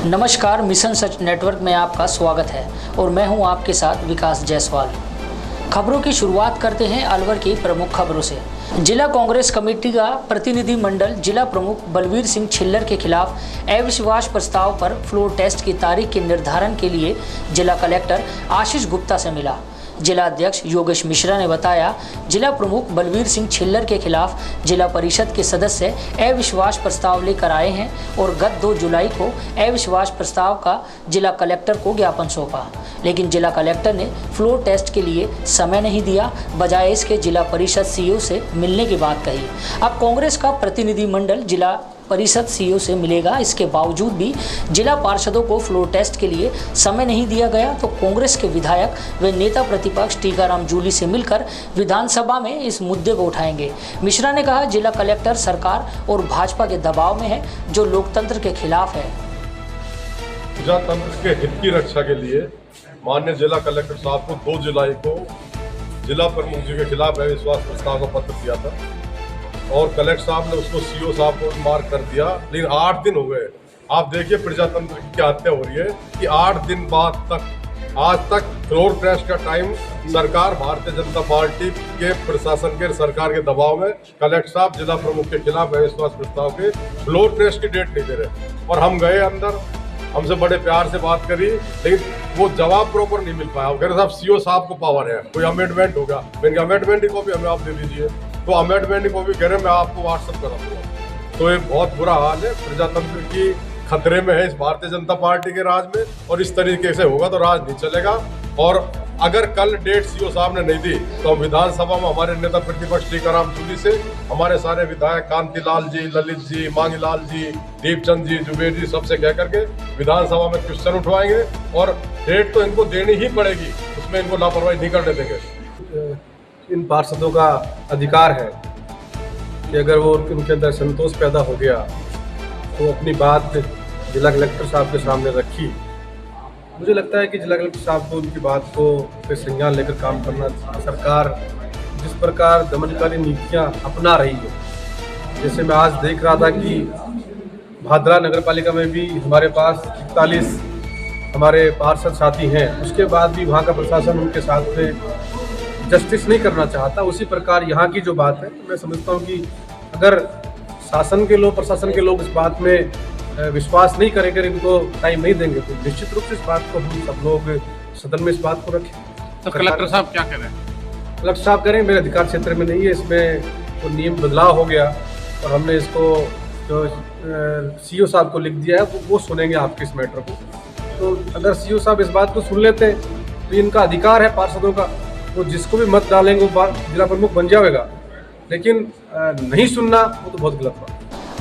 नमस्कार, मिशन सच नेटवर्क में आपका स्वागत है और मैं हूं आपके साथ विकास जायसवाल। खबरों की शुरुआत करते हैं अलवर की प्रमुख खबरों से। जिला कांग्रेस कमेटी का प्रतिनिधि मंडल जिला प्रमुख बलवीर सिंह छिल्लर के खिलाफ अविश्वास प्रस्ताव पर फ्लोर टेस्ट की तारीख के निर्धारण के लिए जिला कलेक्टर आशीष गुप्ता से मिला। जिला अध्यक्ष योगेश मिश्रा ने बताया, जिला प्रमुख बलवीर सिंह छिल्लर के खिलाफ जिला परिषद के सदस्य अविश्वास प्रस्ताव लेकर आए हैं और गत 2 जुलाई को अविश्वास प्रस्ताव का जिला कलेक्टर को ज्ञापन सौंपा, लेकिन जिला कलेक्टर ने फ्लोर टेस्ट के लिए समय नहीं दिया, बजाय इसके जिला परिषद सीईओ से मिलने की बात कही। अब कांग्रेस का प्रतिनिधि मंडल जिला परिषद सीईओ से मिलेगा। इसके बावजूद भी जिला पार्षदों को फ्लोर टेस्ट के लिए समय नहीं दिया गया तो कांग्रेस के विधायक व नेता प्रतिपक्ष टीकाराम जूली से मिलकर विधानसभा में इस मुद्दे को उठाएंगे। मिश्रा ने कहा, जिला कलेक्टर सरकार और भाजपा के दबाव में है जो लोकतंत्र के खिलाफ है। प्रजातंत्र के हित की रक्षा के लिए माननीय जिला कलेक्टर साहब को 2 जुलाई को जिला प्रमुख जी के खिलाफ अविश्वास प्रस्ताव का पत्र दिया था और कलेक्टर साहब ने उसको सीईओ साहब को मार्क कर दिया, लेकिन 8 दिन हो गए। आप देखिए प्रजातंत्र की क्या हत्या हो रही है कि 8 दिन बाद तक आज तक फ्लोर टेस्ट का टाइम सरकार भारतीय जनता पार्टी के प्रशासन के सरकार के दबाव में कलेक्टर साहब जिला प्रमुख के खिलाफ अविश्वास प्रस्ताव के फ्लोर टेस्ट की डेट नहीं दे रहे और हम गए अंदर, हमसे बड़े प्यार से बात करी, लेकिन वो जवाब प्रॉपर नहीं मिल पाया। कह रहे साहब सीईओ साहब को पावर है, कोई अमेंडमेंट होगा। मैंने अमेंडमेंट की कॉपी हमें आप दे दीजिए, तो अमेंडमेंट की कॉपी कह रहे मैं आपको व्हाट्सअप करा दूंगा। तो ये बहुत बुरा हाल है, प्रजातंत्र की खतरे में है इस भारतीय जनता पार्टी के राज में, और इस तरीके से होगा तो राज नहीं चलेगा। और अगर कल डेट सीईओ साहब ने नहीं दी तो हम विधानसभा में हमारे नेता प्रतिपक्ष टीकाराम जूली से हमारे सारे विधायक कांतिलाल जी, ललित जी, मांगीलाल जी, दीपचंद जी, जुबेर जी सबसे कह करके विधानसभा में क्वेश्चन उठवाएंगे और डेट तो इनको देनी ही पड़ेगी, उसमें इनको लापरवाही नहीं करने देंगे। इन पार्षदों का अधिकार है कि अगर वो उनके अंदर संतोष पैदा हो गया तो अपनी बात जिला कलेक्टर साहब के सामने रखी। मुझे लगता है कि जिला कलेक्टर साहब को उनकी बात को पे संज्ञान लेकर काम करना चाहिए। सरकार जिस प्रकार दमनकारी नीतियां अपना रही है, जैसे मैं आज देख रहा था कि भादरा नगर पालिका में भी हमारे पास 41 हमारे पार्षद साथी हैं, उसके बाद भी वहाँ का प्रशासन उनके साथ में जस्टिस नहीं करना चाहता। उसी प्रकार यहाँ की जो बात है, तो मैं समझता हूँ कि अगर शासन के लोग, प्रशासन के लोग इस बात में विश्वास नहीं करेंगे, इनको टाइम नहीं देंगे, तो निश्चित रूप से इस बात को हम सब लोग सदन में इस बात को रखें। तो कलेक्टर साहब क्या कह रहे हैं? कलेक्टर साहब कह रहे हैं मेरे अधिकार क्षेत्र में नहीं है, इसमें तो नियम बदलाव हो गया और हमने इसको जो सीईओ साहब को लिख दिया है वो सुनेंगे आपके इस मैटर को। तो अगर सीईओ साहब इस बात को सुन लेते तो इनका अधिकार है पार्षदों का, वो जिसको भी मत डालेंगे वो जिला प्रमुख बन जाएगा, लेकिन नहीं सुनना वो तो बहुत गलत बात।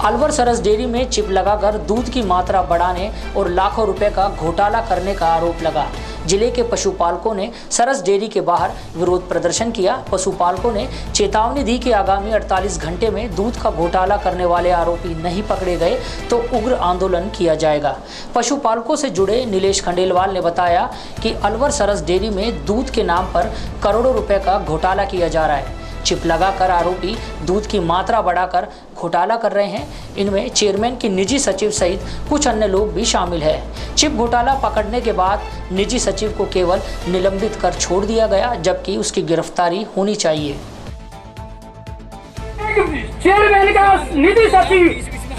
अलवर सरस डेयरी में चिप लगाकर दूध की मात्रा बढ़ाने और लाखों रुपए का घोटाला करने का आरोप लगा। जिले के पशुपालकों ने सरस डेयरी के बाहर विरोध प्रदर्शन किया। पशुपालकों ने चेतावनी दी कि आगामी 48 घंटे में दूध का घोटाला करने वाले आरोपी नहीं पकड़े गए तो उग्र आंदोलन किया जाएगा। पशुपालकों से जुड़े नीलेश खंडेलवाल ने बताया कि अलवर सरस डेयरी में दूध के नाम पर करोड़ों रुपए का घोटाला किया जा रहा है। चिप लगाकर आरोपी दूध की मात्रा बढ़ाकर घोटाला कर रहे हैं। इनमें चेयरमैन की निजी सचिव सहित कुछ अन्य लोग भी शामिल हैं। चिप घोटाला पकड़ने के बाद निजी सचिव को केवल निलंबित कर छोड़ दिया गया, जबकि उसकी गिरफ्तारी होनी चाहिए। चेयरमैन का निजी सचिव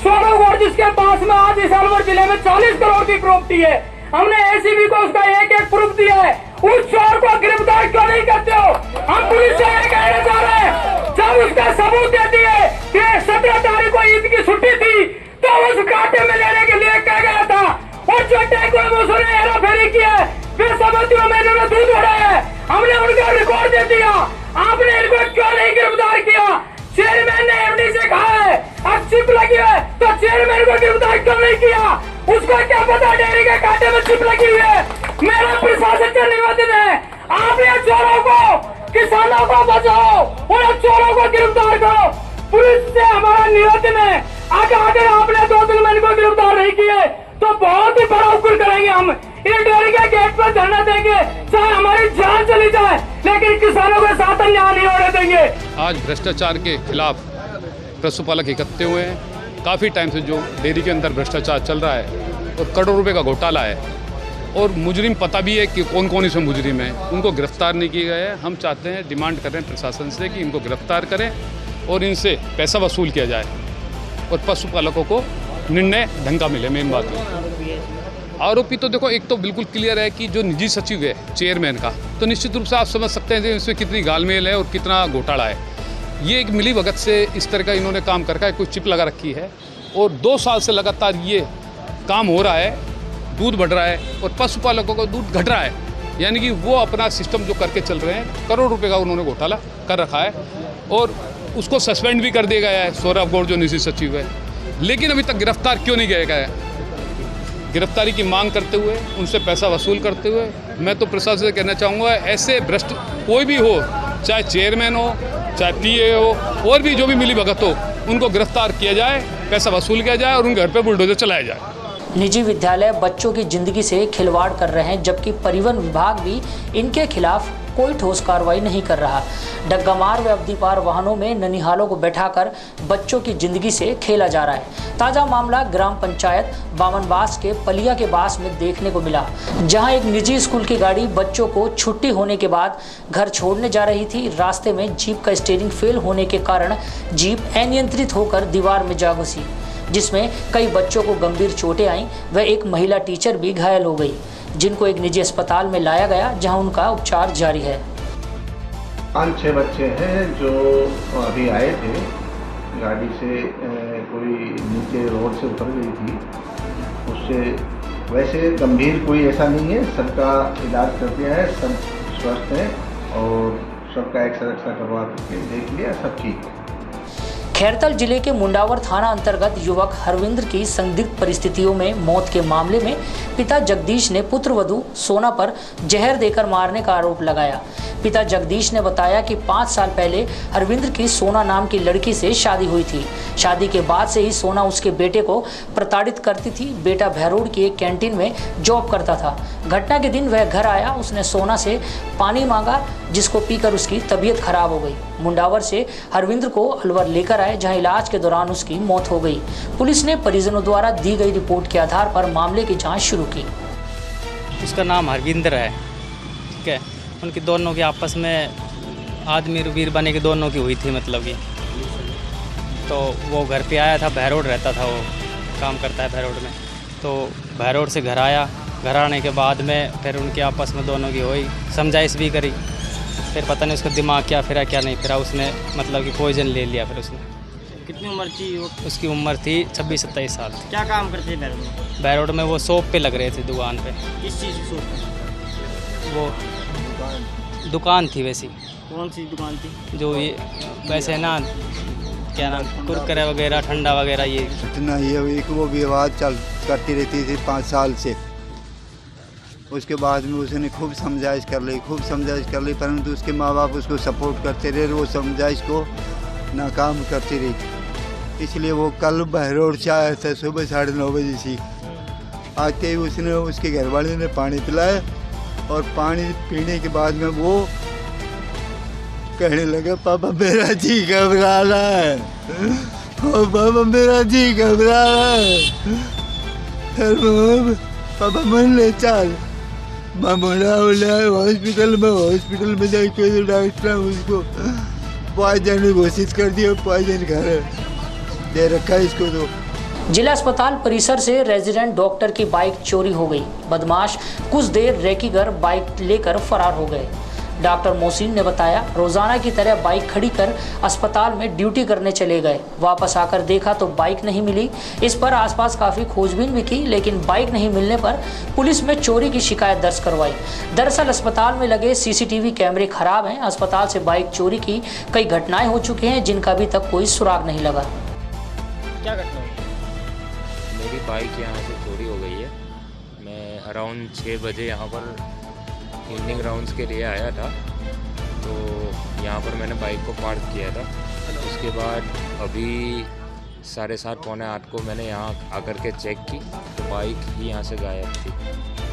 सौरभ गौड़, जिसके पास में आज इस अलवर जिले में 40 करोड़ की प्रॉपर्टी है, हमने एसीबी को उसका एक प्रूफ दिया है। उस चोर को गिरफ्तार क्यों नहीं करते हो? हम पुलिस से ये कहना चाह रहे हैं, जब उसका सबूत देती है कि 17 तारीख को ईद की छुट्टी थी तो उस कांटे में लेने के लिए कह गया था और जो टैंक में उसने हेराफेरी की है, फिर समितियों में इन्होंने दूध उड़ाया है, हमने उनका रिकॉर्ड दे दिया। आपने इनको क्यों नहीं गिरफ्तार किया? चेयरमैन ने एमडी से कहा है अब चिप लगी है तो चेयरमैन को गिरफ्तार क्यों नहीं किया? उसको क्या पता डेयरी के कांटे में चिप लगी हुई है? मेरा प्रशासन से निवेदन है, आप ये चोरों को, किसानों को बचाओ और चोरों को गिरफ्तार करो। पुलिस से हमारा निवेदन है, अगर आपने 2 दिन में इनको गिरफ्तार नहीं किए तो बहुत ही बड़ा उग्र करेंगे। हम ये डेयरी के गेट पर धरना देंगे, चाहे हमारी जान चली जाए, लेकिन किसानों के साथ अन्याय नहीं होने देंगे। आज भ्रष्टाचार के खिलाफ पशुपालक इकट्ठे हुए हैं। काफ़ी टाइम से जो डेयरी के अंदर भ्रष्टाचार चल रहा है और करोड़ों रुपए का घोटाला है और मुजरिम पता भी है कि कौन कौन इसमें मुजरिम है, उनको गिरफ्तार नहीं किया गया है। हम चाहते हैं, डिमांड कर रहे हैं प्रशासन से कि इनको गिरफ्तार करें और इनसे पैसा वसूल किया जाए और पशुपालकों को निर्णय ढंग का मिले। मेन बात है आरोपी तो देखो, एक तो बिल्कुल क्लियर है कि जो निजी सचिव है चेयरमैन का, तो निश्चित रूप से आप समझ सकते हैं कि इसमें कितनी गालमेल है और कितना घोटाला है। ये एक मिली भगत से इस तरह का इन्होंने काम करके कोई चिप लगा रखी है और 2 साल से लगातार ये काम हो रहा है, दूध बढ़ रहा है और पशुपालकों का दूध घट रहा है। यानी कि वो अपना सिस्टम जो करके चल रहे हैं, करोड़ रुपए का उन्होंने घोटाला कर रखा है और उसको सस्पेंड भी कर दिया गया है सौरभ गौड़ जो निजी सचिव है। लेकिन अभी तक गिरफ्तार क्यों नहीं किया गया है? गिरफ्तारी की मांग करते हुए, उनसे पैसा वसूल करते हुए मैं तो प्रशासन से कहना चाहूँगा, ऐसे भ्रष्ट कोई भी हो, चाहे चेयरमैन हो, चाहे पीए हो और भी जो भी मिली भगत हो, उनको गिरफ्तार किया जाए, पैसा वसूल किया जाए और उनके घर पर बुलडोजर चलाया जाए। निजी विद्यालय बच्चों की जिंदगी से खिलवाड़ कर रहे हैं, जबकि परिवहन विभाग भी इनके खिलाफ कोई ठोस कार्रवाई नहीं कर रहा। डग्गामार व अवधि पार वाहनों में ननिहालों को बैठाकर बच्चों की जिंदगी से खेला जा रहा है। ताज़ा मामला ग्राम पंचायत बामनबास के पलिया के बास में देखने को मिला, जहां एक निजी स्कूल की गाड़ी बच्चों को छुट्टी होने के बाद घर छोड़ने जा रही थी। रास्ते में जीप का स्टीयरिंग फेल होने के कारण जीप अनियंत्रित होकर दीवार में जा घुसी, जिसमें कई बच्चों को गंभीर चोटें आईं व एक महिला टीचर भी घायल हो गई, जिनको एक निजी अस्पताल में लाया गया, जहां उनका उपचार जारी है। 5-6 बच्चे हैं जो अभी आए थे, गाड़ी से कोई नीचे रोड से उतर गई थी, उससे वैसे गंभीर कोई ऐसा नहीं है, सबका इलाज कर दिया है, सब स्वस्थ हैं और सबका एक्सरे करवा करके देख लिया, सब ठीक है। खैरतल जिले के मुंडावर थाना अंतर्गत युवक हरविंद्र की संदिग्ध परिस्थितियों में मौत के मामले में पिता जगदीश ने पुत्रवधू सोना पर जहर देकर मारने का आरोप लगाया। पिता जगदीश ने बताया कि 5 साल पहले हरविंद्र की सोना नाम की लड़की से शादी हुई थी। शादी के बाद से ही सोना उसके बेटे को प्रताड़ित करती थी। बेटा भैरोड की एक कैंटीन में जॉब करता था। घटना के दिन वह घर आया, उसने सोना से पानी मांगा, जिसको पीकर उसकी तबीयत खराब हो गई। मुंडावर से हरविंद्र को अलवर लेकर आए, जहां इलाज के दौरान उसकी मौत हो गई। पुलिस ने परिजनों द्वारा दी गई रिपोर्ट के आधार पर मामले की जांच शुरू की। उसका नाम हरविंद्र है, ठीक है। उनकी दोनों की आपस में आदमी रुबीर बने की दोनों की हुई थी, मतलब कि तो वो घर पे आया था, भैरोड रहता था, वो काम करता है भैरोड में। तो भैरोड से घर आया, घर आने के बाद में फिर उनकी आपस में दोनों की हुई, समझाइश भी करी। फिर पता नहीं उसका दिमाग क्या फिरा क्या नहीं फिरा, उसने मतलब कि पॉइजन ले लिया। फिर उसने कितनी उम्र थी वो? उसकी उम्र थी 26-27 साल। क्या काम करते थे भैरोड में? भैरोड में वो शॉप पे लग रहे थे, दुकान पे। किस चीज़ की शॉप पे? वो दुकान थी वैसी। कौन सी दुकान थी? जो ये वैसे ना, क्या नाम, कुरकुरे वगैरह, ठंडा वगैरह, ये इतना ही एक वो विवाद चल करती रहती थी 5 साल से। उसके बाद में उसने खूब समझाइश कर ली, परंतु उसके माँ बाप उसको सपोर्ट करते रहे, वो समझाइश को नाकाम करती रही। इसलिए वो कल भैरोड से आया था सुबह 9:30 बजे से। आते ही उसने उसके घर वाले ने पानी पिलाया और पानी पीने के बाद में वो कहने लगा, पापा मेरा जी घबरा रहा है, ओ पापा मेरा जी घबरा रहा है, पापा मन ले चल। हॉस्पिटल में जाके डॉक्टर उसको पॉइजन घोषित कर दिया, पॉइजन घर दे रखा है इसको। तो जिला अस्पताल परिसर से रेजिडेंट डॉक्टर की बाइक चोरी हो गई। बदमाश कुछ देर रेकीगर बाइक लेकर फरार हो गए। डॉक्टर मोहसिन ने बताया, रोजाना की तरह बाइक खड़ी कर अस्पताल में ड्यूटी करने चले गए। वापस आकर देखा तो बाइक नहीं मिली। इस पर आसपास काफ़ी खोजबीन भी की, लेकिन बाइक नहीं मिलने पर पुलिस में चोरी की शिकायत दर्ज करवाई। दरअसल अस्पताल में लगे सीसीटीवी कैमरे खराब हैं। अस्पताल से बाइक चोरी की कई घटनाएं हो चुकी हैं, जिनका अभी तक कोई सुराग नहीं लगा। क्या घटना हुई? मेरी बाइक यहाँ से चोरी हो गई है। मैं अराउंड 6 बजे यहाँ पर इवनिंग राउंड्स के लिए आया था, तो यहाँ पर मैंने बाइक को पार्क किया था। उसके बाद अभी 7:30 पौने 8 को मैंने यहाँ आकर के चेक की तो बाइक ही यहाँ से गायब थी,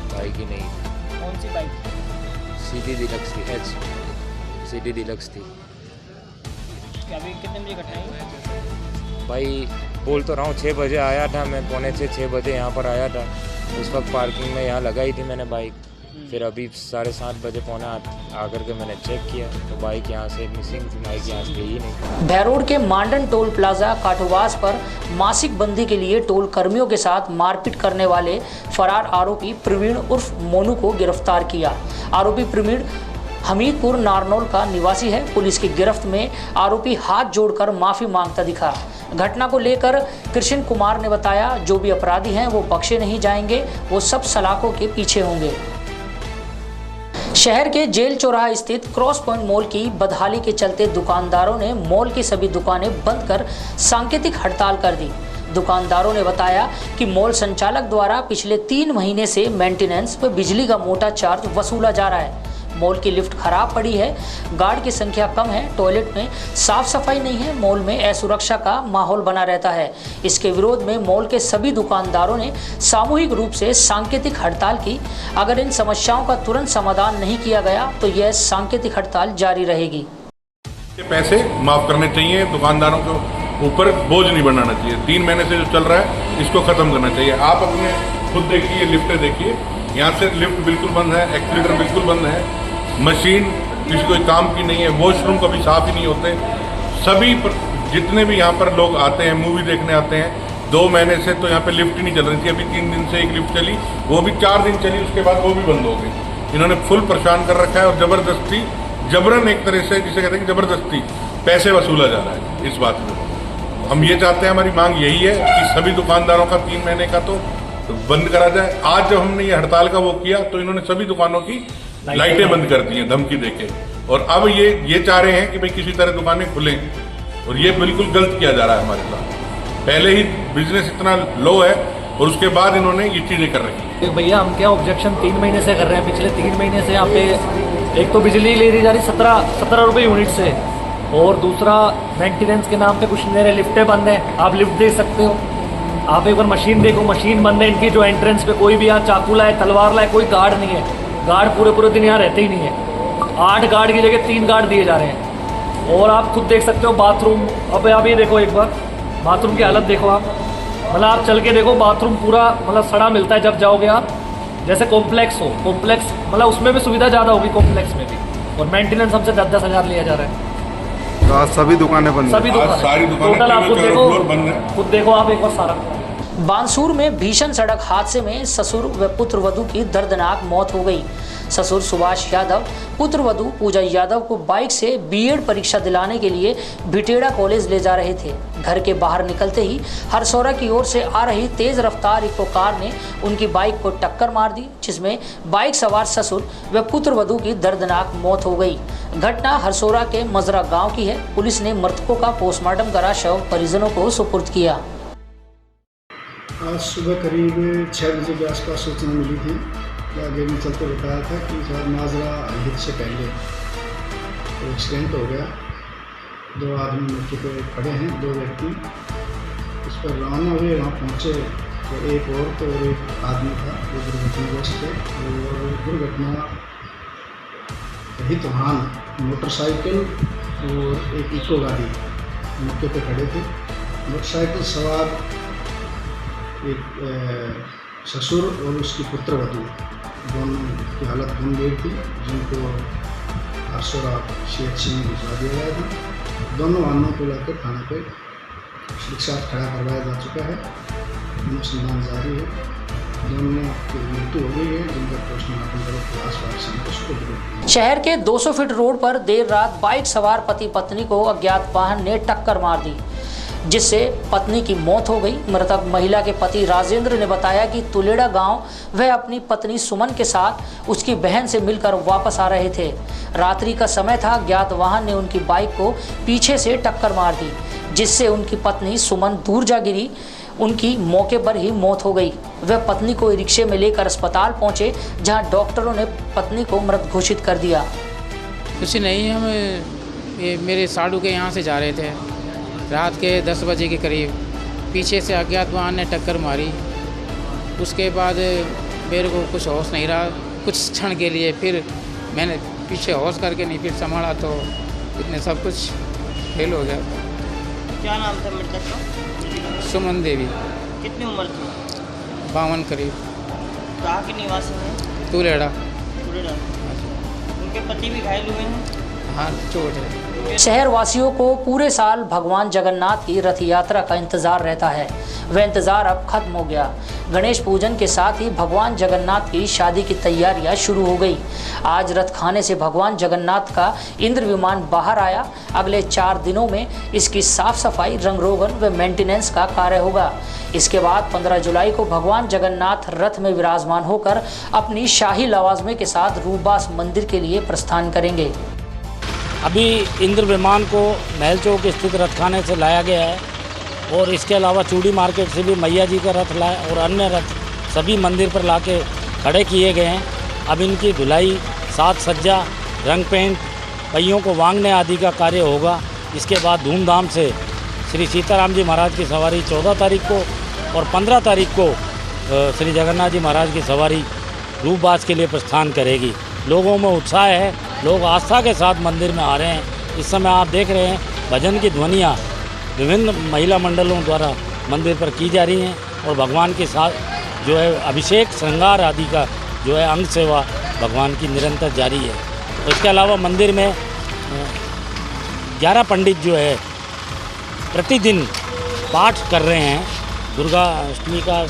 बाइक ही नहीं थी। कौन सी बाइक? CD डिलक्स थी, CD डिलक्स थी। अभी कितने बजे घटना हुई? भाई बोल तो रहा हूँ 6 बजे आया था मैं, 5:45-6 बजे यहाँ पर आया था। उस वक्त पार्किंग में यहाँ लगाई थी मैंने बाइक। फिर अभी 7:30 बजे पौने आकर के मैंने चेक किया तो बाइक यहाँ से मिसिंग थी, बाइक यहाँ से ही नहीं। बहरोड के मांडन टोल प्लाजा काठोवास पर मासिक बंदी के लिए टोल कर्मियों के साथ मारपीट करने वाले फरार आरोपी प्रवीण उर्फ मोनू को गिरफ्तार किया। आरोपी प्रवीण हमीदपुर नारनौल का निवासी है। पुलिस की गिरफ्त में आरोपी हाथ जोड़कर माफी मांगता दिखा। घटना को लेकर कृष्ण कुमार ने बताया, जो भी अपराधी हैं वो बख्शे नहीं जाएंगे, वो सब सलाखों के पीछे होंगे। शहर के जेल चौराहा स्थित क्रॉस पॉइंट मॉल की बदहाली के चलते दुकानदारों ने मॉल की सभी दुकानें बंद कर सांकेतिक हड़ताल कर दी। दुकानदारों ने बताया कि मॉल संचालक द्वारा पिछले 3 महीने से मेंटेनेंस व बिजली का मोटा चार्ज वसूला जा रहा है। मॉल की लिफ्ट खराब पड़ी है, गार्ड की संख्या कम है, टॉयलेट में साफ सफाई नहीं है, मॉल में असुरक्षा का माहौल बना रहता है। इसके विरोध में मॉल के सभी दुकानदारों ने सामूहिक रूप से सांकेतिक हड़ताल की। अगर इन समस्याओं का तुरंत समाधान नहीं किया गया तो यह सांकेतिक हड़ताल जारी रहेगी। पैसे माफ करने चाहिए, दुकानदारों के ऊपर बोझ नहीं बनाना चाहिए। 3 महीने से जो चल रहा है इसको खत्म करना चाहिए। आप अपने खुद देखिए, लिफ्टें देखिए, यहाँ से लिफ्ट बिल्कुल बंद है, एक्सीलेटर बिल्कुल बंद है, मशीन किसी कोई काम की नहीं है, वॉशरूम कभी साफ ही नहीं होते। सभी जितने भी यहाँ पर लोग आते हैं, मूवी देखने आते हैं, 2 महीने से तो यहाँ पे लिफ्ट ही नहीं चल रही थी। अभी 3 दिन से एक लिफ्ट चली, वो भी 4 दिन चली, उसके बाद वो भी बंद हो गई। इन्होंने फुल परेशान कर रखा है और जबरदस्ती, जबरन एक तरह से जिसे कहते हैं कि जबरदस्ती पैसे वसूला जा रहा है। इस बात में हम ये चाहते हैं, हमारी मांग यही है कि सभी दुकानदारों का 3 महीने का तो बंद करा जाए। आज जब हमने ये हड़ताल का वो किया तो इन्होंने सभी दुकानों की लाइटें बंद कर दी हैं धमकी देके, और अब ये चाह रहे हैं कि भाई किसी तरह दुकानें खुलें, और ये बिल्कुल गलत किया जा रहा है हमारे साथ। पहले ही बिजनेस इतना लो है और उसके बाद इन्होंने ये चीज़ें कर रखी हैं। भैया हम क्या ऑब्जेक्शन 3 महीने से कर रहे हैं। पिछले 3 महीने से यहाँ पे एक तो बिजली ले दी जा रही 17 रुपये यूनिट से, और दूसरा मेंटेनेंस के नाम पे कुछ नहीं रहे। लिफ्टें बंद हैं, आप लिफ्ट देख सकते हो। आप एक बार मशीन देखो, मशीन बंद है इनकी। जो एंट्रेंस पे कोई भी यहाँ चाकू लाए, तलवार लाए, कोई गार्ड नहीं है। गार्ड पूरे दिन यहाँ रहते ही नहीं है। 8 गार्ड की जगह 3 गार्ड दिए जा रहे हैं। और आप खुद देख सकते हो बाथरूम। अब आप ये देखो, एक बार बाथरूम की हालत देखो आप, मतलब आप चल के देखो, बाथरूम पूरा मतलब सड़ा मिलता है जब जाओगे आप। जैसे कॉम्प्लेक्स हो, कॉम्प्लेक्स मतलब उसमें भी सुविधा ज़्यादा होगी, कॉम्प्लेक्स में भी। और मेंटेनेंस हमसे 10-10 हज़ार लिया जा रहा है। तो आज सभी दुकानें बंद, सारी दुकानें टोटल आप खुद देखो आप एक बार सारा। बानसूर में भीषण सड़क हादसे में ससुर व पुत्रवधू की दर्दनाक मौत हो गई। ससुर सुभाष यादव पुत्रवधू पूजा यादव को बाइक से बीएड परीक्षा दिलाने के लिए भिटेड़ा कॉलेज ले जा रहे थे। घर के बाहर निकलते ही हरसौरा की ओर से आ रही तेज रफ्तार इको कार ने उनकी बाइक को टक्कर मार दी, जिसमें बाइक सवार ससुर व पुत्रवधू की दर्दनाक मौत हो गई। घटना हरसौरा के मजरा गाँव की है। पुलिस ने मृतकों का पोस्टमार्टम करा शव परिजनों को सुपुर्द किया। आज सुबह करीब 6 बजे के आसपास सूचना मिली थी। आगे में चलते बताया था कि शायद माजरा हित से पहले एक्सीडेंट हो गया। 2 आदमी मौके पे खड़े हैं, 2 व्यक्ति उस पर रवाना हुए। वहाँ पहुँचे तो एक औरत और एक आदमी था जो दुर्घटनाग्रस्त थे। और दुर्घटना हित वाहन मोटरसाइकिल और एक इको गाड़ी मौके पे खड़े थे। मोटरसाइकिल सवार एक ससुर और उसकी पुत्रवधू, दोनों की हालत गंभीर थी, जिनको हरसौरा CHC में भिजवा दिया गया था। दोनों वाहनों को लेकर थाने पर एक साथ खड़ा करवाया जा चुका है। अनुसंधान जारी है। दोनों की मृत्यु हो गई है, जिनका पोस्टमार्टम कर आसपास। शहर के 200 फीट रोड पर देर रात बाइक सवार पति पत्नी को अज्ञात वाहन ने टक्कर मार दी, जिससे पत्नी की मौत हो गई। मृतक महिला के पति राजेंद्र ने बताया कि तुलेड़ा गांव वह अपनी पत्नी सुमन के साथ उसकी बहन से मिलकर वापस आ रहे थे। रात्रि का समय था। अज्ञात वाहन ने उनकी बाइक को पीछे से टक्कर मार दी, जिससे उनकी पत्नी सुमन दूर जा गिरी। उनकी मौके पर ही मौत हो गई। वह पत्नी को रिक्शे में लेकर अस्पताल पहुंचे, जहां डॉक्टरों ने पत्नी को मृत घोषित कर दिया। कुछ नहीं, हम मेरे साड़ू के यहाँ से जा रहे थे। रात के 10 बजे के करीब पीछे से अज्ञात वाहन ने टक्कर मारी। उसके बाद मेरे को कुछ होश नहीं रहा कुछ क्षण के लिए। फिर मैंने पीछे होश करके नहीं फिर संभाला तो इतने सब कुछ फेल हो गया। क्या नाम था मृतक का? सुमन देवी। कितनी उम्र थी? 52 करीब। कहाँ के निवासी हैं? तुलेड़ा। उनके पति भी घायल हुए हैं? हाँ, चोट है। शहर वासियों को पूरे साल भगवान जगन्नाथ की रथ यात्रा का इंतजार रहता है। वह इंतजार अब खत्म हो गया। गणेश पूजन के साथ ही भगवान जगन्नाथ की शादी की तैयारियां शुरू हो गई। आज रथ खाने से भगवान जगन्नाथ का इंद्र विमान बाहर आया। अगले 4 दिनों में इसकी साफ सफाई, रंग रोगन व मेंटेनेंस का कार्य होगा। इसके बाद 15 जुलाई को भगवान जगन्नाथ रथ में विराजमान होकर अपनी शाही लवाजमे के साथ रूपबास मंदिर के लिए प्रस्थान करेंगे। अभी इंद्र विमान को महल चौक स्थित रथखाने से लाया गया है और इसके अलावा चूड़ी मार्केट से भी मैया जी का रथ लाया और अन्य रथ सभी मंदिर पर लाके खड़े किए गए हैं। अब इनकी धुलाई, साज सज्जा, रंग पेंट, पहियों को वांगने आदि का कार्य होगा। इसके बाद धूमधाम से श्री सीताराम जी महाराज की सवारी 14 तारीख को और 15 तारीख को श्री जगन्नाथ जी महाराज की सवारी रूपबास के लिए प्रस्थान करेगी। लोगों में उत्साह है, लोग आस्था के साथ मंदिर में आ रहे हैं। इस समय आप देख रहे हैं भजन की ध्वनियाँ विभिन्न महिला मंडलों द्वारा मंदिर पर की जा रही हैं और भगवान के साथ जो है अभिषेक, श्रृंगार आदि का जो है अंग सेवा भगवान की निरंतर जारी है। इसके अलावा मंदिर में 11 पंडित जो है प्रतिदिन पाठ कर रहे हैं। दुर्गा अष्टमी का,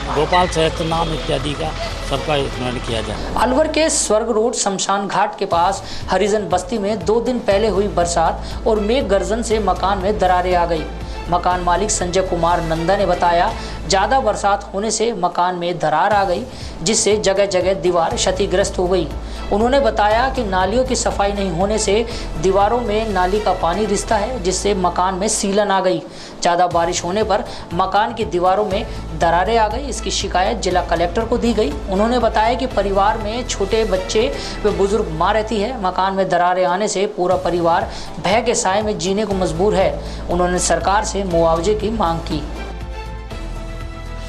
गोपाल सहस्त्र नाम इत्यादि का सबका स्मरण किया जाए। अलवर के स्वर्ग रोड शमशान घाट के पास हरिजन बस्ती में 2 दिन पहले हुई बरसात और मेघ गर्जन से मकान में दरारें आ गई। मकान मालिक संजय कुमार नंदा ने बताया, ज़्यादा बरसात होने से मकान में दरार आ गई, जिससे जगह जगह दीवार क्षतिग्रस्त हो गई। उन्होंने बताया कि नालियों की सफाई नहीं होने से दीवारों में नाली का पानी रिसता है, जिससे मकान में सीलन आ गई। ज़्यादा बारिश होने पर मकान की दीवारों में दरारें आ गई। इसकी शिकायत जिला कलेक्टर को दी गई। उन्होंने बताया कि परिवार में छोटे बच्चे व बुजुर्ग माँ रहती है। मकान में दरारें आने से पूरा परिवार भय के साए में जीने को मजबूर है। उन्होंने सरकार से मुआवजे की मांग की।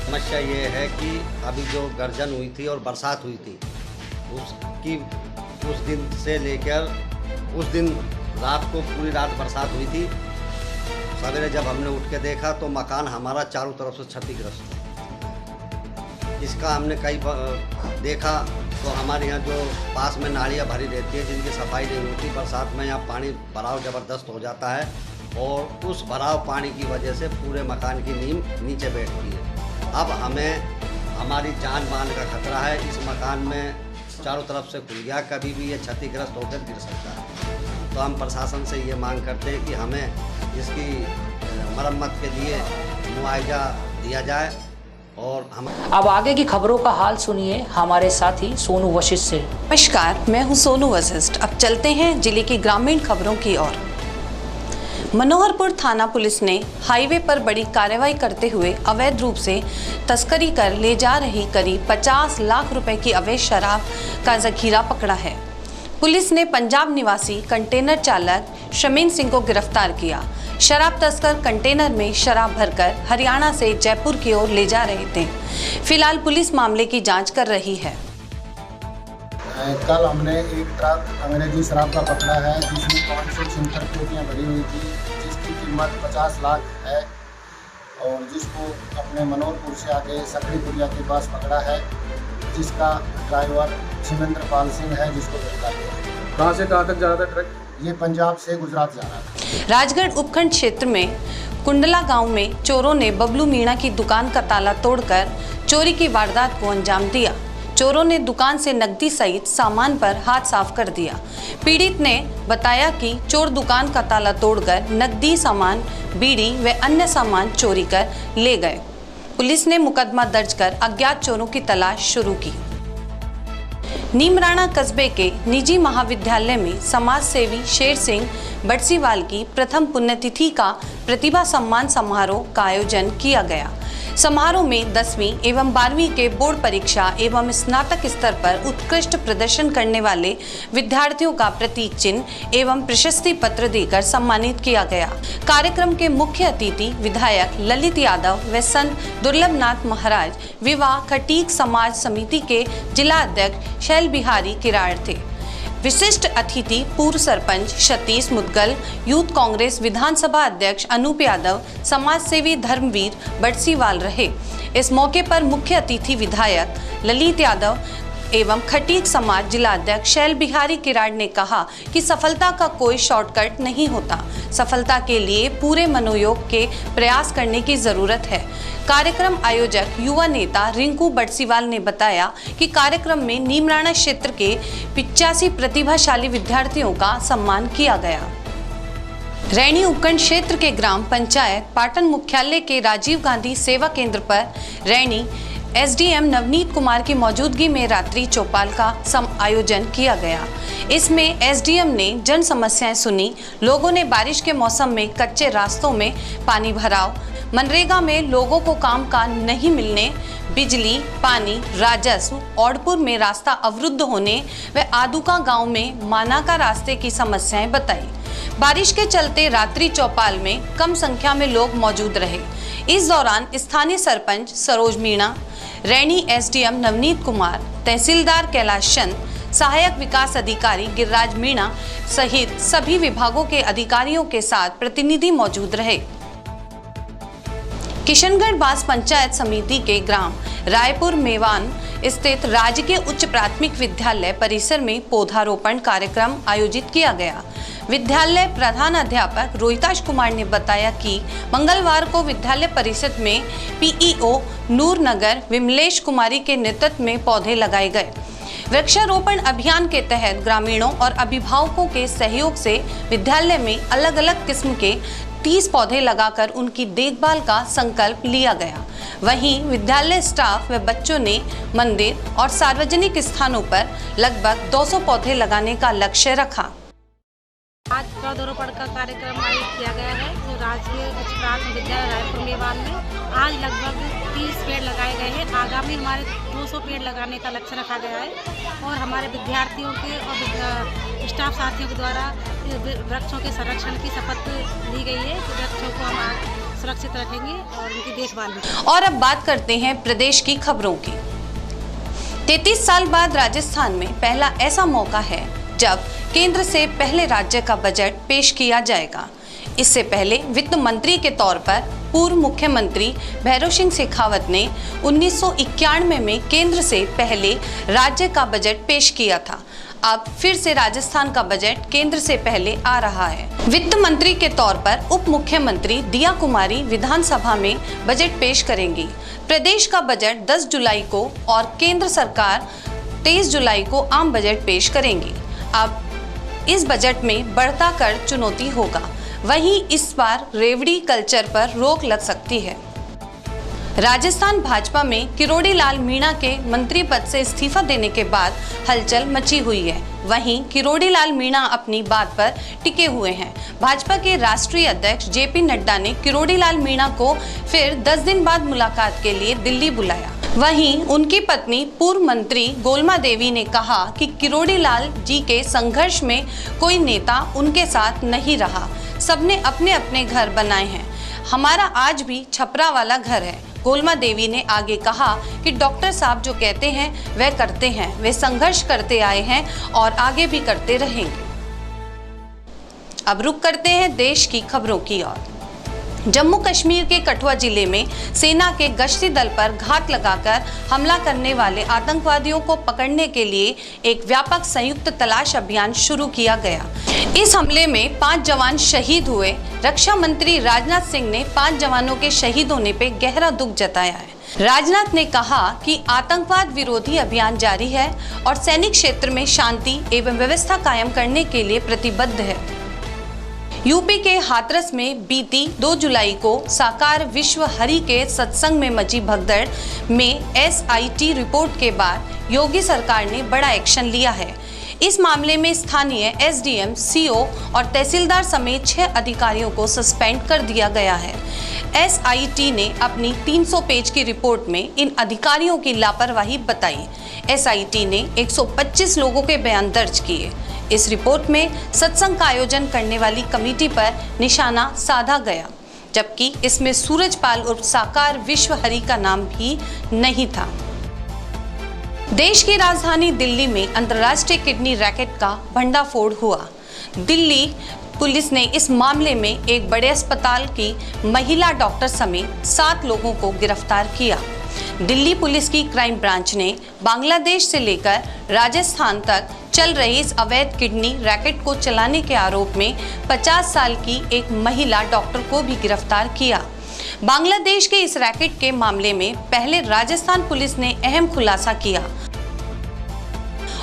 समस्या ये है कि अभी जो गर्जन हुई थी और बरसात हुई थी, उसकी उस दिन से लेकर उस दिन रात को पूरी रात बरसात हुई थी। सवेरे जब हमने उठ के देखा तो मकान हमारा चारों तरफ से क्षतिग्रस्त था। इसका हमने कई देखा तो हमारे यहाँ जो पास में नालियाँ भरी रहती है, जिनकी सफाई नहीं होती, बरसात में यहाँ पानी भराव ज़बरदस्त हो जाता है और उस भराव पानी की वजह से पूरे मकान की नींव नीचे बैठती है। अब हमें हमारी जान माल का खतरा है। इस मकान में चारों तरफ से खुल गया, कभी भी ये क्षतिग्रस्त होकर गिर सकता है। तो हम प्रशासन से ये मांग करते हैं कि हमें इसकी मरम्मत के लिए मुआवजा दिया जाए। और हम अब आगे की खबरों का हाल सुनिए हमारे साथी सोनू वशिष्ठ से। नमस्कार, मैं हूं सोनू वशिष्ठ। अब चलते हैं जिले की ग्रामीण खबरों की ओर। मनोहरपुर थाना पुलिस ने हाईवे पर बड़ी कार्रवाई करते हुए अवैध रूप से तस्करी कर ले जा रही करीब 50 लाख रुपए की अवैध शराब का जखीरा पकड़ा है। पुलिस ने पंजाब निवासी कंटेनर चालक शमीन सिंह को गिरफ्तार किया। शराब तस्कर कंटेनर में शराब भरकर हरियाणा से जयपुर की ओर ले जा रहे थे। फिलहाल पुलिस मामले की जांच कर रही है। कल हमने एक ट्रक अंग्रेजी शराब का पकड़ा है, जिसमें 576 पेटियाँ भरी हुई थी, जिसकी कीमत 50 लाख है और जिसको अपने मनोहरपुर से आगे सकड़ीपुरिया के पास पकड़ा है, जिसका ड्राइवर सुमेंद्र पाल सिंह है, जिसको गिरफ्तार किया। कहाँ से कहाँ तक जा रहा था ट्रक? ये पंजाब से गुजरात जा रहा था। राजगढ़ उपखंड क्षेत्र में कुंडला गांव में चोरों ने बबलू मीणा की दुकान का ताला तोड़कर चोरी की वारदात को अंजाम दिया। चोरों ने दुकान से नकदी सहित सामान पर हाथ साफ कर दिया। पीड़ित ने बताया कि चोर दुकान का ताला तोड़कर नकदी सामान, बीड़ी व अन्य सामान चोरी कर ले गए। पुलिस ने मुकदमा दर्ज कर अज्ञात चोरों की तलाश शुरू की। नीमराणा कस्बे के निजी महाविद्यालय में समाज सेवी शेर सिंह बटसीवाल की प्रथम पुण्यतिथि का प्रतिभा सम्मान समारोह का आयोजन किया गया। समारोह में 10वीं एवं 12वीं के बोर्ड परीक्षा एवं स्नातक स्तर पर उत्कृष्ट प्रदर्शन करने वाले विद्यार्थियों का प्रतीक चिन्ह एवं प्रशस्ति पत्र देकर सम्मानित किया गया। कार्यक्रम के मुख्य अतिथि विधायक ललित यादव व संत दुर्लभनाथ महाराज विवाह खटीक समाज समिति के जिला अध्यक्ष शैल बिहारी किराड़ थे। विशिष्ट अतिथि पूर्व सरपंच सतीश मुदगल, यूथ कांग्रेस विधानसभा अध्यक्ष अनूप यादव, समाज सेवी धर्मवीर बटसीवाल रहे। इस मौके पर मुख्य अतिथि विधायक ललित यादव एवं खटीक समाज जिला अध्यक्ष शैल बिहारी किराड़ ने कहा कि सफलता का कोई शॉर्टकट नहीं होता। सफलता के लिए पूरे मनोयोग के प्रयास करने की जरूरत है। कार्यक्रम आयोजक युवा नेता रिंकू बटसीवाल ने बताया कि कार्यक्रम में नीमराणा क्षेत्र के 85 प्रतिभाशाली विद्यार्थियों का सम्मान किया गया। रैनी उपखंड क्षेत्र के ग्राम पंचायत पाटन मुख्यालय के राजीव गांधी सेवा केंद्र पर रैनी एसडीएम नवनीत कुमार की मौजूदगी में रात्रि चौपाल का आयोजन किया गया। इसमें एसडीएम ने जन समस्याएं सुनी। लोगों ने बारिश के मौसम में कच्चे रास्तों में पानी भराव, मनरेगा में लोगों को काम का नहीं मिलने, बिजली, पानी, राजस्व, औडपुर में रास्ता अवरुद्ध होने व आदुका गांव में मानाका रास्ते की समस्याएं बताई। बारिश के चलते रात्रि चौपाल में कम संख्या में लोग मौजूद रहे। इस दौरान स्थानीय सरपंच सरोज मीणा, रैनी एसडीएम नवनीत कुमार, तहसीलदार कैलाश चंद, सहायक विकास अधिकारी गिरिराज मीणा सहित सभी विभागों के अधिकारियों के साथ प्रतिनिधि मौजूद रहे। किशनगढ़ बास पंचायत समिति के ग्राम रायपुर मेवान स्थित राजकीय उच्च प्राथमिक विद्यालय परिसर में पौधारोपण कार्यक्रम आयोजित किया गया। विद्यालय प्रधान अध्यापक रोहिताश कुमार ने बताया कि मंगलवार को विद्यालय परिषद में पीईओ नूरनगर विमलेश कुमारी के नेतृत्व में पौधे लगाए गए। वृक्षारोपण अभियान के तहत ग्रामीणों और अभिभावकों के सहयोग से विद्यालय में अलग अलग किस्म के 30 पौधे लगाकर उनकी देखभाल का संकल्प लिया गया। वहीं विद्यालय स्टाफ व बच्चों ने मंदिर और सार्वजनिक स्थानों पर लगभग 200 पौधे लगाने का लक्ष्य रखा। आज पौधारोपण का कार्यक्रम आयोजित किया गया है जो राजकीय उच्च प्राथमिक विद्यालय रायपुर मेवान में। आज लगभग 30 पेड़ लगाए गए हैं। आगामी हमारे 200 पेड़ लगाने का लक्ष्य रखा गया है और हमारे विद्यार्थियों के और स्टाफ साथियों के द्वारा वृक्षों के संरक्षण की शपथ ली गई है। वृक्षों को हम सुरक्षित रखेंगे और उनकी देखभाल भी। और अब बात करते हैं प्रदेश की खबरों की। 33 साल बाद राजस्थान में पहला ऐसा मौका है जब केंद्र से पहले राज्य का बजट पेश किया जाएगा। इससे पहले वित्त मंत्री के तौर पर पूर्व मुख्यमंत्री भैरव सिंह शेखावत ने 1991 में केंद्र से पहले राज्य का बजट पेश किया था। अब फिर से राजस्थान का बजट केंद्र से पहले आ रहा है। वित्त मंत्री के तौर पर उप मुख्यमंत्री दिया कुमारी विधानसभा में बजट पेश करेंगी। प्रदेश का बजट 10 जुलाई को और केंद्र सरकार 23 जुलाई को आम बजट पेश करेंगी। अब इस बजट में बढ़ता कर चुनौती होगा। वहीं इस बार रेवड़ी कल्चर पर रोक लग सकती है। राजस्थान भाजपा में किरोड़ी लाल मीणा के मंत्री पद से इस्तीफा देने के बाद हलचल मची हुई है। वहीं किरोड़ी लाल मीणा अपनी बात पर टिके हुए हैं। भाजपा के राष्ट्रीय अध्यक्ष जेपी नड्डा ने किरोड़ी लाल मीणा को फिर 10 दिन बाद मुलाकात के लिए दिल्ली बुलाया। वहीं उनकी पत्नी पूर्व मंत्री गोलमा देवी ने कहा कि किरोड़ी लाल जी के संघर्ष में कोई नेता उनके साथ नहीं रहा। सबने अपने अपने घर बनाए हैं। हमारा आज भी छपरा वाला घर है। गोलमा देवी ने आगे कहा कि डॉक्टर साहब जो कहते हैं वह करते हैं। वे संघर्ष करते आए हैं और आगे भी करते रहेंगे। अब रुक करते हैं देश की खबरों की ओर। जम्मू कश्मीर के कठुआ जिले में सेना के गश्ती दल पर घात लगाकर हमला करने वाले आतंकवादियों को पकड़ने के लिए एक व्यापक संयुक्त तलाश अभियान शुरू किया गया। इस हमले में 5 जवान शहीद हुए। रक्षा मंत्री राजनाथ सिंह ने 5 जवानों के शहीद होने पर गहरा दुख जताया है। राजनाथ ने कहा कि आतंकवाद विरोधी अभियान जारी है और सैनिक क्षेत्र में शांति एवं व्यवस्था कायम करने के लिए प्रतिबद्ध है। यूपी के हाथरस में बीती 2 जुलाई को साकार विश्व हरि के सत्संग में मची भगदड़ में SIT रिपोर्ट के बाद योगी सरकार ने बड़ा एक्शन लिया है। इस मामले में स्थानीय SDM, CO और तहसीलदार समेत 6 अधिकारियों को सस्पेंड कर दिया गया है। SIT ने अपनी 300 पेज की रिपोर्ट में इन अधिकारियों की लापरवाही बताई। SIT ने 125 लोगों के बयान दर्ज किए। इस रिपोर्ट में सत्संग का आयोजन करने वाली कमेटी पर निशाना साधा गया, जबकि इसमें सूरजपाल उर्फ साकार विश्व हरि का नाम भी नहीं था। देश की राजधानी दिल्ली में अंतर्राष्ट्रीय किडनी रैकेट का भंडाफोड़ हुआ। दिल्ली पुलिस ने इस मामले में एक बड़े अस्पताल की महिला डॉक्टर समेत 7 लोगों को गिरफ्तार किया। दिल्ली पुलिस की क्राइम ब्रांच ने बांग्लादेश से लेकर राजस्थान तक चल रही इस अवैध किडनी रैकेट को चलाने के आरोप में 50 साल की एक महिला डॉक्टर को भी गिरफ्तार किया। बांग्लादेश के इस रैकेट के मामले में पहले राजस्थान पुलिस ने अहम खुलासा किया।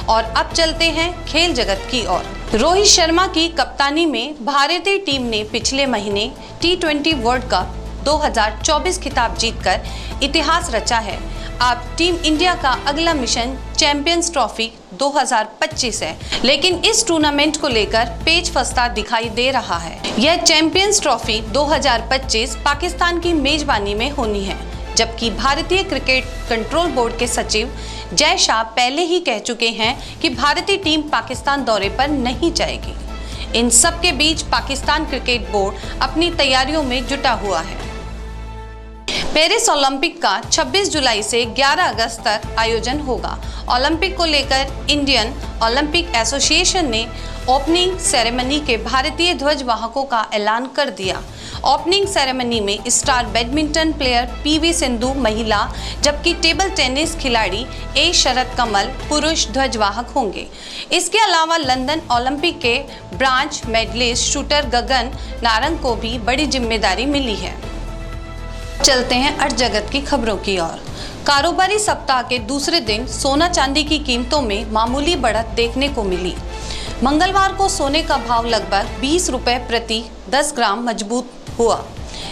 और अब चलते हैं खेल जगत की ओर। रोहित शर्मा की कप्तानी में भारतीय टीम ने पिछले महीने T20 वर्ल्ड कप 2024 खिताब जीतकर इतिहास रचा है। अब टीम इंडिया का अगला मिशन चैंपियंस ट्रॉफी 2025 है, लेकिन इस टूर्नामेंट को लेकर पेच फंसता दिखाई दे रहा है। यह चैंपियंस ट्रॉफी 2025 पाकिस्तान की मेजबानी में होनी है, जबकि भारतीय क्रिकेट कंट्रोल बोर्ड के सचिव जय शाह पहले ही कह चुके हैं कि भारतीय टीम पाकिस्तान दौरे पर नहीं जाएगी। इन सब के बीच पाकिस्तान क्रिकेट बोर्ड अपनी तैयारियों में जुटा हुआ है। पेरिस ओलंपिक का 26 जुलाई से 11 अगस्त तक आयोजन होगा। ओलंपिक को लेकर इंडियन ओलंपिक एसोसिएशन ने ओपनिंग सेरेमनी के भारतीय ध्वज वाहकों का ऐलान कर दिया। ओपनिंग सेरेमनी में star badminton player PV Sindhu महिला, जबकि टेबल टेनिस खिलाड़ी A शरद कमल पुरुष ध्वजवाहक होंगे। इसके अलावा लंदन ओलंपिक के branch medallist shooter Gagan Narang को भी बड़ी जिम्मेदारी मिली है। चलते हैं अर्थ जगत की खबरों की ओर। कारोबारी सप्ताह के दूसरे दिन सोना चांदी की कीमतों में मामूली बढ़त देखने को मिली। मंगलवार को सोने का भाव लगभग 20 रुपए प्रति 10 ग्राम मजबूत हुआ,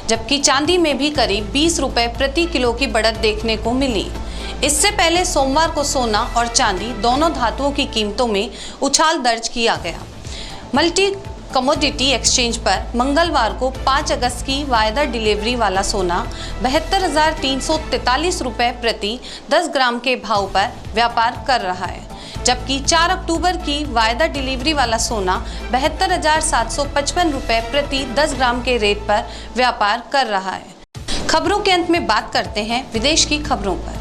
जबकि चांदी में भी करीब 20 रुपए प्रति किलो की बढ़त देखने को मिली। इससे पहले सोमवार को सोना और चांदी दोनों धातुओं की कीमतों में उछाल दर्ज किया गया। मल्टी कमोडिटी एक्सचेंज पर मंगलवार को 5 अगस्त की वायदा डिलीवरी वाला सोना 72,343 रुपए प्रति 10 ग्राम के भाव पर व्यापार कर रहा है, जबकि 4 अक्टूबर की वायदा डिलीवरी वाला सोना 72,755 रुपए प्रति 10 ग्राम के रेट पर व्यापार कर रहा है। खबरों के अंत में बात करते हैं विदेश की खबरों पर।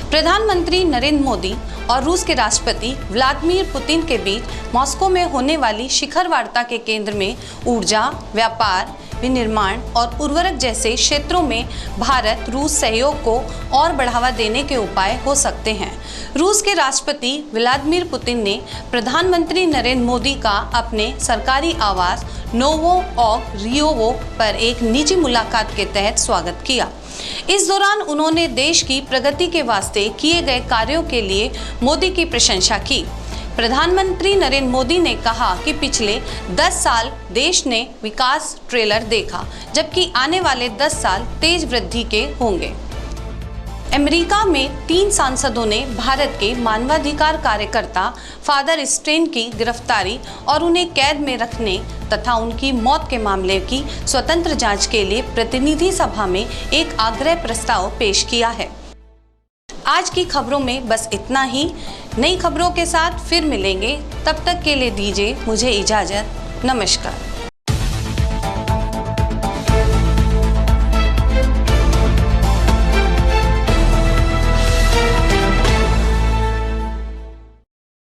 प्रधानमंत्री नरेंद्र मोदी और रूस के राष्ट्रपति व्लादिमीर पुतिन के बीच मॉस्को में होने वाली शिखर वार्ता के केंद्र में ऊर्जा, व्यापार, विनिर्माण और उर्वरक जैसे क्षेत्रों में भारत रूस सहयोग को और बढ़ावा देने के उपाय हो सकते हैं। रूस के राष्ट्रपति व्लादिमीर पुतिन ने प्रधानमंत्री नरेंद्र मोदी का अपने सरकारी आवास नोवो ऑग रियोवो पर एक निजी मुलाकात के तहत स्वागत किया। इस दौरान उन्होंने देश की प्रगति के वास्ते किए गए कार्यों के लिए मोदी की प्रशंसा की। प्रधानमंत्री नरेंद्र मोदी ने कहा कि पिछले 10 साल देश ने विकास ट्रेलर देखा, जबकि आने वाले 10 साल तेज वृद्धि के होंगे। अमेरिका में 3 सांसदों ने भारत के मानवाधिकार कार्यकर्ता फादर स्टेन की गिरफ्तारी और उन्हें कैद में रखने तथा उनकी मौत के मामले की स्वतंत्र जांच के लिए प्रतिनिधि सभा में एक आग्रह प्रस्ताव पेश किया है। आज की खबरों में बस इतना ही। नई खबरों के साथ फिर मिलेंगे, तब तक के लिए दीजिए मुझे इजाजत। नमस्कार।